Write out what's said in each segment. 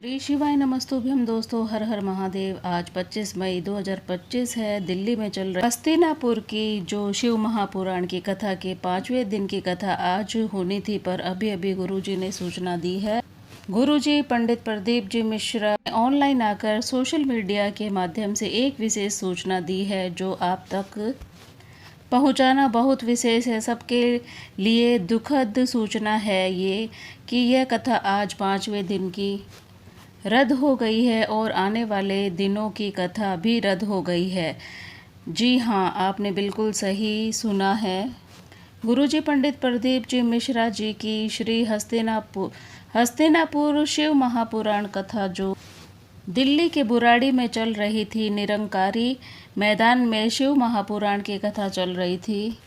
श्री शिवाय नमस्तुभ्यम दोस्तों, हर हर महादेव। आज 25 मई 2025 है। दिल्ली में चल रही हस्तिनापुर की जो शिव महापुराण की कथा के 5वें दिन की कथा आज होनी थी, पर अभी अभी गुरुजी ने सूचना दी है। गुरुजी पंडित प्रदीप जी मिश्रा ने ऑनलाइन आकर सोशल मीडिया के माध्यम से एक विशेष सूचना दी है, जो आप तक पहुंचाना बहुत विशेष है। सबके लिए दुखद सूचना है ये कि यह कथा आज 5वें दिन की रद्द हो गई है और आने वाले दिनों की कथा भी रद्द हो गई है। जी हाँ, आपने बिल्कुल सही सुना है। गुरुजी पंडित प्रदीप जी मिश्रा जी की श्री हस्तिनापुर शिव महापुराण कथा जो दिल्ली के बुराड़ी में चल रही थी, निरंकारी मैदान में शिव महापुराण की कथा चल रही थी।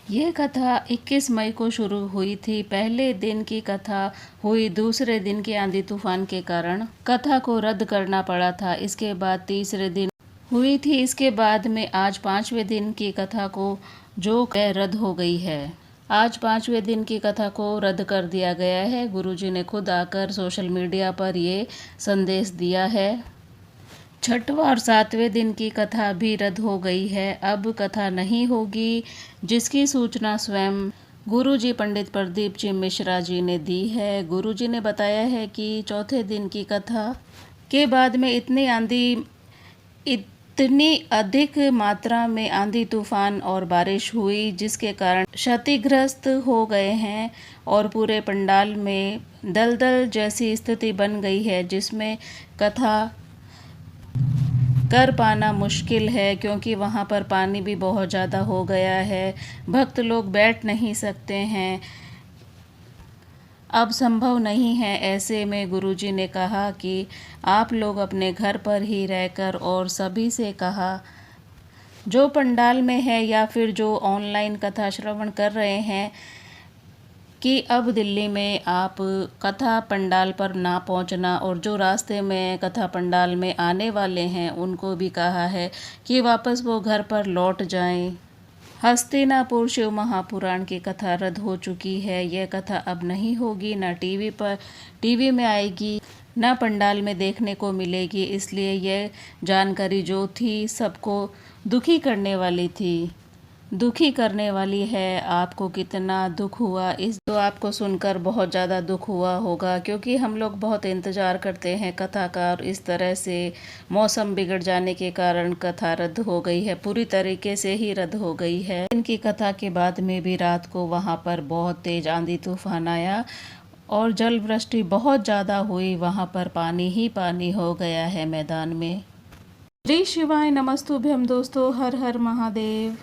यह कथा 21 मई को शुरू हुई थी। पहले दिन की कथा हुई, दूसरे दिन के आंधी तूफान के कारण कथा को रद्द करना पड़ा था। इसके बाद तीसरे दिन हुई थी। इसके बाद में आज 5वें दिन की कथा को जो रद्द हो गई है। आज 5वें दिन की कथा को रद्द कर दिया गया है। गुरुजी ने खुद आकर सोशल मीडिया पर ये संदेश दिया है। 6वां और 7वें दिन की कथा भी रद्द हो गई है। अब कथा नहीं होगी, जिसकी सूचना स्वयं गुरुजी पंडित प्रदीप जी मिश्रा जी ने दी है। गुरुजी ने बताया है कि चौथे दिन की कथा के बाद में इतनी अधिक मात्रा में आंधी तूफान और बारिश हुई, जिसके कारण क्षतिग्रस्त हो गए हैं और पूरे पंडाल में दलदल जैसी स्थिति बन गई है, जिसमें कथा कर पाना मुश्किल है, क्योंकि वहाँ पर पानी भी बहुत ज़्यादा हो गया है। भक्त लोग बैठ नहीं सकते हैं, अब संभव नहीं है। ऐसे में गुरुजी ने कहा कि आप लोग अपने घर पर ही रहकर, और सभी से कहा जो पंडाल में है या फिर जो ऑनलाइन कथा श्रवण कर रहे हैं, कि अब दिल्ली में आप कथा पंडाल पर ना पहुंचना, और जो रास्ते में कथा पंडाल में आने वाले हैं उनको भी कहा है कि वापस वो घर पर लौट जाएं। हस्तिनापुर शिव महापुराण की कथा रद्द हो चुकी है। यह कथा अब नहीं होगी, ना टीवी में आएगी, ना पंडाल में देखने को मिलेगी। इसलिए यह जानकारी जो थी सबको दुखी करने वाली है। आपको कितना दुख हुआ, इस तो आपको सुनकर बहुत ज़्यादा दुख हुआ होगा, क्योंकि हम लोग बहुत इंतज़ार करते हैं कथा का, और इस तरह से मौसम बिगड़ जाने के कारण कथा रद्द हो गई है। पूरी तरीके से ही रद्द हो गई है। इनकी कथा के बाद में भी रात को वहाँ पर बहुत तेज आंधी तूफान आया और जल वृष्टि बहुत ज़्यादा हुई। वहाँ पर पानी ही पानी हो गया है मैदान में। श्री शिवाय नमस्तुभ्यम दोस्तों, हर हर महादेव।